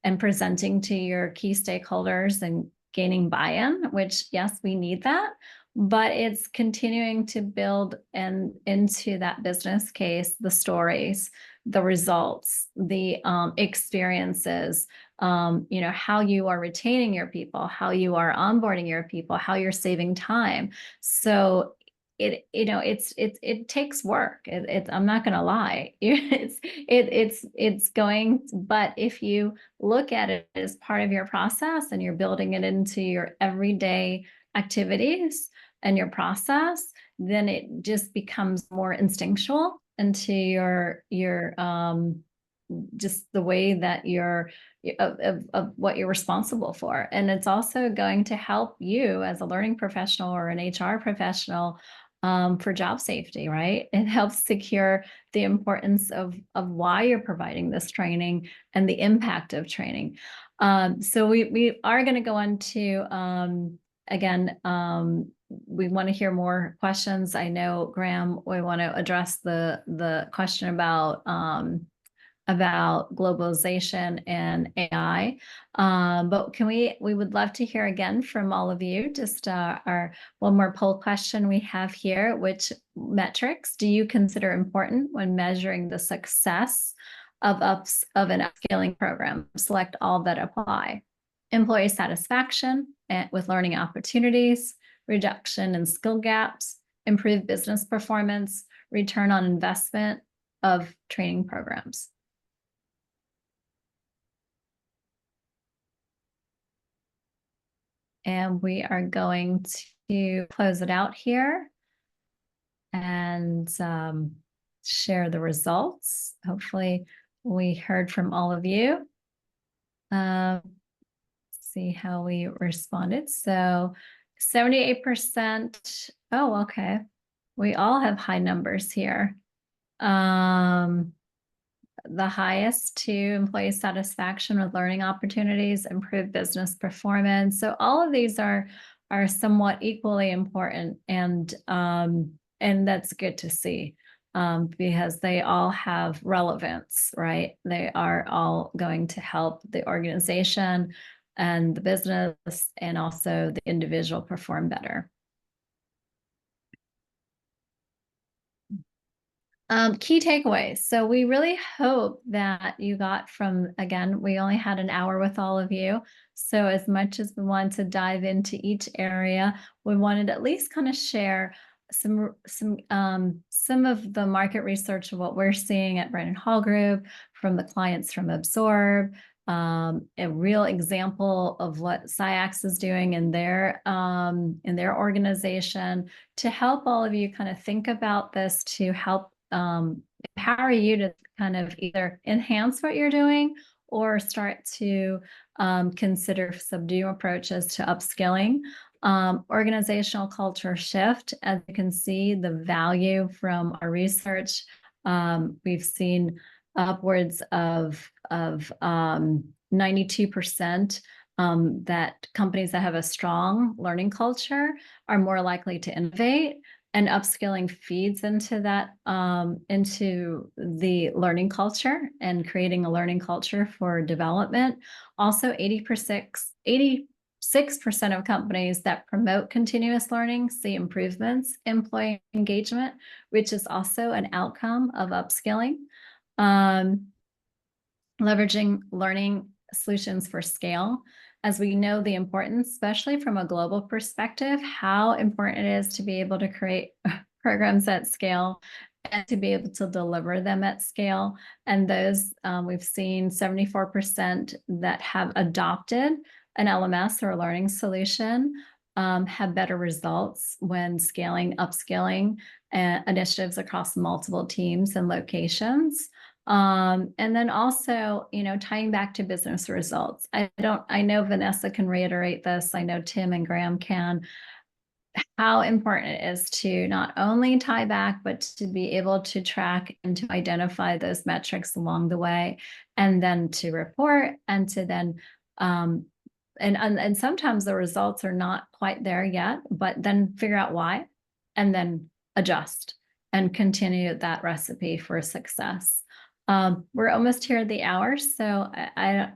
and presenting to your key stakeholders and gaining buy-in, which yes, we need that, but it's continuing to build into that business case, the stories, the results, the experiences, how you are retaining your people, how you are onboarding your people, how you're saving time. So it takes work. I'm not going to lie. It's going, but if you look at it as part of your process and you're building it into your everyday activities and your process, then it just becomes more instinctual into your just the way that you're of what you're responsible for. And it's also going to help you as a learning professional or an HR professional for job safety, right? It helps secure the importance of why you're providing this training and the impact of training. So we are going to go on to again, we want to hear more questions. I know, Graham, we want to address the question about globalization and AI. But we would love to hear again from all of you. Just our one more poll question we have here: which metrics do you consider important when measuring the success of an upskilling program? Select all that apply. Employee satisfaction with learning opportunities, reduction in skill gaps, improved business performance, return on investment of training programs. And we are going to close it out here and share the results. Hopefully we heard from all of you. See how we responded. So 78%. Oh, okay. We all have high numbers here. the highest to employee satisfaction with learning opportunities, improved business performance. So all of these are somewhat equally important, and that's good to see, because they all have relevance, right? They are all going to help the organization and the business and also the individual perform better. Key takeaways. So we really hope that you got from, again, we only had an hour with all of you. So as much as we want to dive into each area, we wanted to at least kind of share some of the market research of what we're seeing at Brennan Hall Group, from the clients from Absorb, a real example of what SCIEX is doing in their organization, to help all of you kind of think about this, to help empower you to kind of either enhance what you're doing or start to consider some new approaches to upskilling. Organizational culture shift, as you can see, the value from our research, we've seen upwards of 92% that companies that have a strong learning culture are more likely to innovate, and upskilling feeds into that, into the learning culture and creating a learning culture for development. Also, 86% of companies that promote continuous learning see improvements in employee engagement, which is also an outcome of upskilling. Leveraging learning solutions for scale. As we know the importance, especially from a global perspective, how important it is to be able to create programs at scale and to be able to deliver them at scale. And those, we've seen 74% that have adopted an LMS or a learning solution have better results when scaling upskilling initiatives across multiple teams and locations. And then also, tying back to business results. I know Vanessa can reiterate this. I know Tim and Graham can. How important it is to not only tie back, but to be able to track and to identify those metrics along the way, and then to report, and to then, and sometimes the results are not quite there yet, but then figure out why, and then adjust and continue that recipe for success. We're almost here at the hour, so I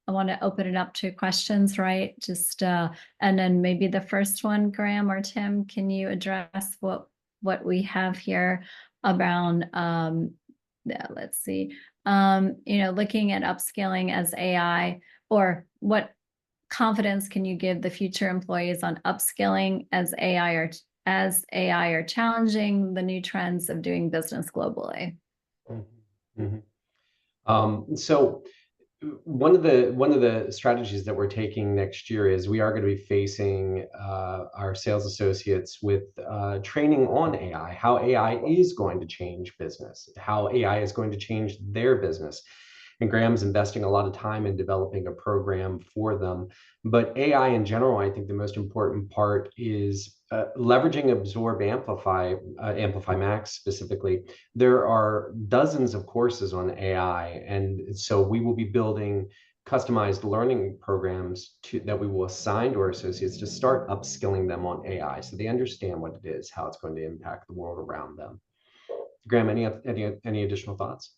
want to open it up to questions, right? Just and then maybe the first one, Graham or Tim, can you address what we have here around? Let's see, looking at upskilling as AI, or what confidence can you give the future employees on upskilling as AI are challenging the new trends of doing business globally?
So one of the strategies that we're taking next year is we are going to be facing our sales associates with training on AI, how AI is going to change business, how AI is going to change their business. And Graham's investing a lot of time in developing a program for them. But AI in general, I think the most important part is leveraging Absorb Amplify Max specifically. There are dozens of courses on AI, and so we will be building customized learning programs that we will assign to our associates to start upskilling them on AI, so they understand what it is, how it's going to impact the world around them. Graham, any additional thoughts?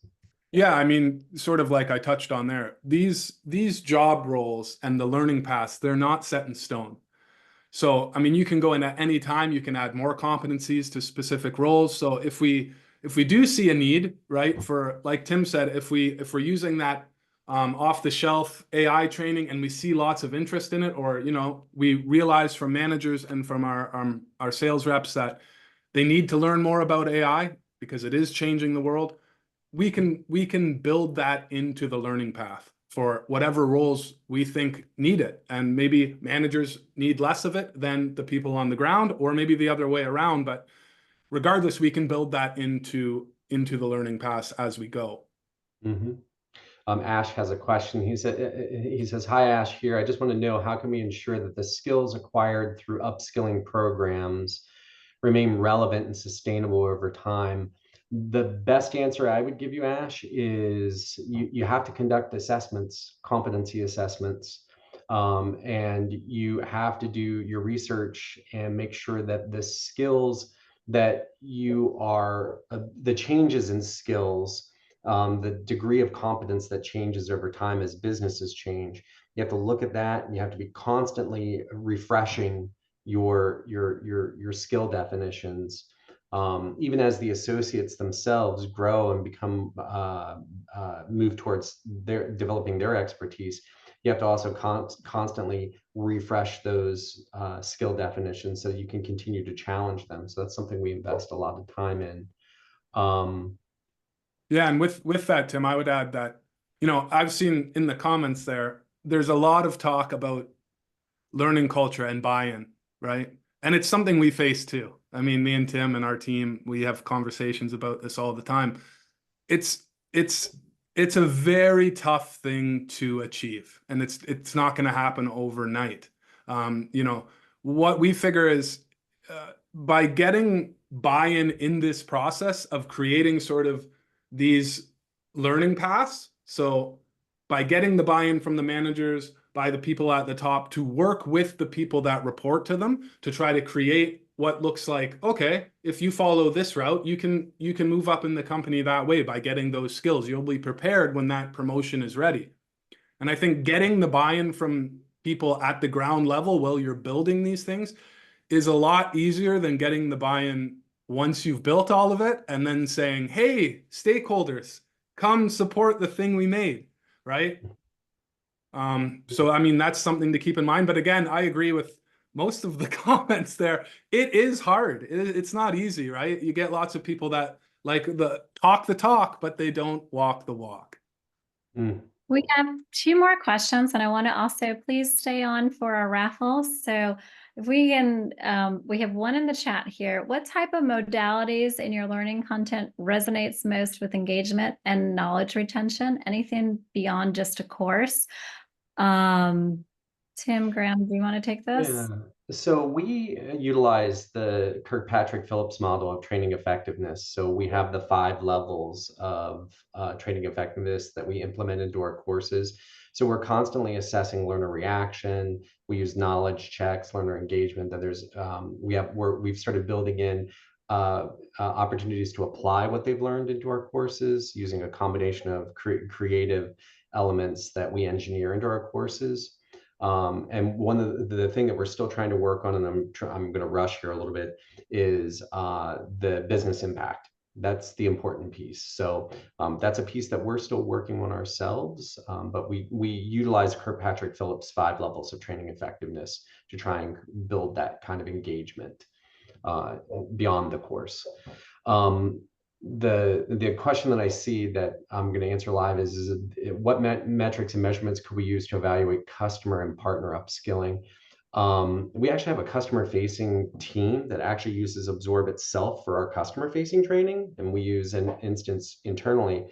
Yeah, I mean, sort of like I touched on there, these job roles and the learning paths, they're not set in stone. So, I mean, you can go in at any time, you can add more competencies to specific roles. So if we do see a need, right, for, like Tim said, if we're using that off the shelf AI training and we see lots of interest in it, or, we realize from managers and from our sales reps that they need to learn more about AI because it is changing the world, we can build that into the learning path for whatever roles we think need it. And maybe managers need less of it than the people on the ground, or maybe the other way around. But regardless, we can build that into the learning paths as we go.
Mm-hmm. Ash has a question. He says, "Hi, Ash here. I just want to know, how can we ensure that the skills acquired through upskilling programs remain relevant and sustainable over time?" The best answer I would give you, Ash, is you have to conduct assessments, competency assessments, and you have to do your research and make sure that the skills that you are, the changes in skills, the degree of competence that changes over time as businesses change. You have to look at that, and you have to be constantly refreshing your skill definitions. Even as the associates themselves grow and become move towards developing their expertise, you have to also constantly refresh those skill definitions so you can continue to challenge them. So that's something we invest a lot of time in.
Yeah, and with that, Tim, I would add that, I've seen in the comments there's a lot of talk about learning culture and buy-in, right? And it's something we face too. I mean, me and Tim and our team, we have conversations about this all the time. It's a very tough thing to achieve, and it's not going to happen overnight. What we figure is by getting buy-in in this process of creating sort of these learning paths. So by getting the buy-in from the managers, by the people at the top, to work with the people that report to them to try to create what looks like, okay, if you follow this route, you can move up in the company that way by getting those skills. You'll be prepared when that promotion is ready. And I think getting the buy-in from people at the ground level while you're building these things is a lot easier than getting the buy-in once you've built all of it and then saying, hey, stakeholders, come support the thing we made, right? So, I mean, that's something to keep in mind. But again, I agree with most of the comments there. It is hard. It's not easy, right? You get lots of people that like the talk, but they don't walk the walk.
Mm.
We have 2 more questions, and I want to also please stay on for our raffle. So if we can, we have one in the chat here. What type of modalities in your learning content resonates most with engagement and knowledge retention? Anything beyond just a course? Tim, Graham, do you want to take this?
Yeah. So we utilize the Kirkpatrick Phillips model of training effectiveness. So we have the 5 levels of training effectiveness that we implement into our courses. So we're constantly assessing learner reaction. We use knowledge checks, learner engagement. That there's we've started building in opportunities to apply what they've learned into our courses using a combination of creative elements that we engineer into our courses. And one of the thing that we're still trying to work on, and I'm going to rush here a little bit, is the business impact. That's the important piece. So that's a piece that we're still working on ourselves, but we utilize Kirkpatrick Phillips' 5 levels of training effectiveness to try and build that kind of engagement beyond the course. The question that I see that I'm going to answer live is what metrics and measurements could we use to evaluate customer and partner upskilling? We actually have a customer-facing team that actually uses Absorb itself for our customer-facing training, and we use an instance internally.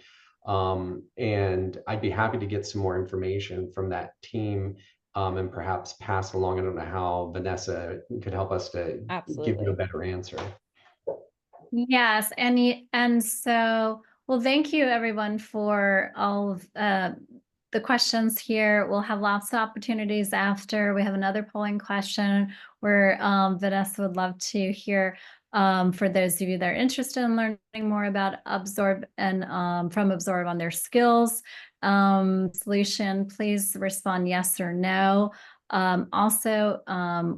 And I'd be happy to get some more information from that team and perhaps pass along. I don't know how Vanessa could help us to give you a better answer.
Yes, and so, well, thank you everyone for all of the questions here. We'll have lots of opportunities after. We have another polling question where Vanessa would love to hear for those of you that are interested in learning more about Absorb and from Absorb on their skills solution. Please respond yes or no. Also,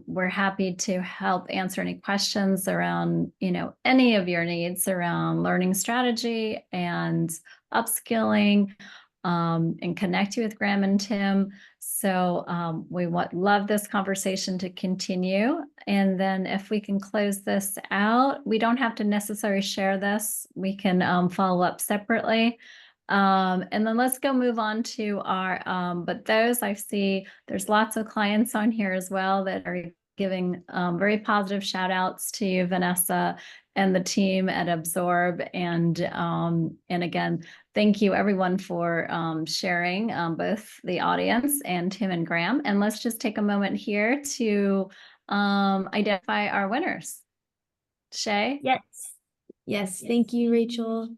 we're happy to help answer any questions around, any of your needs around learning strategy and upskilling, and connect you with Graham and Tim. So we love this conversation to continue. And then if we can close this out, we don't have to necessarily share this. We can follow up separately. And then let's go move on to our, but those I see there's lots of clients on here as well that are giving very positive shout outs to Vanessa and the team at Absorb. And again, thank you everyone for sharing, both the audience and Tim and Graham. And let's just take a moment here to identify our winners. Shay?
Yes. Yes, thank you, Rachel.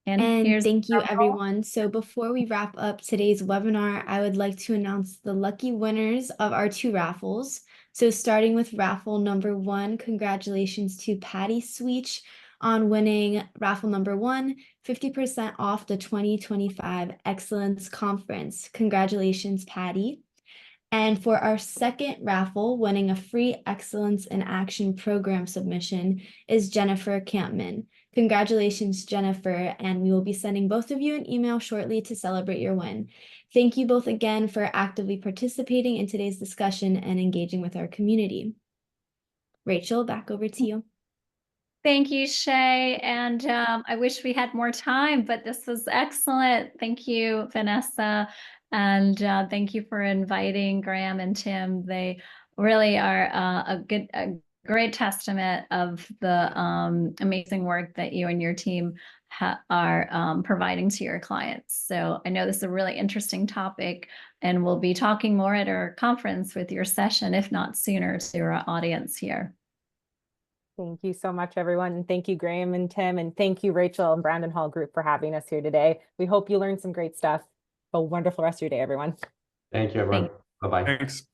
And
And
here's
thank you,
our poll.
everyone. So before we wrap up today's webinar, I would like to announce the lucky winners of our 2 raffles. So starting with raffle number 1, congratulations to Patty Sweech on winning raffle number 1, 50% off the 2025 Excellence Conference. Congratulations, Patty. And for our second raffle, winning a free Excellence in Action program submission is Jennifer Campman. Congratulations, Jennifer, and we will be sending both of you an email shortly to celebrate your win. Thank you both again for actively participating in today's discussion and engaging with our community. Rachel, back over to you.
Thank you, Shay. And I wish we had more time, but this was excellent. Thank you, Vanessa. And thank you for inviting Graham and Tim. They really are a great testament of the amazing work that you and your team are providing to your clients. So I know this is a really interesting topic, and we'll be talking more at our conference with your session, if not sooner, to our audience here.
Thank you so much, everyone. And thank you, Graham and Tim. And thank you, Rachel and Brandon Hall Group, for having us here today. We hope you learned some great stuff. Have a wonderful rest of your day, everyone.
Thank you, everyone. Bye-bye.
Thanks.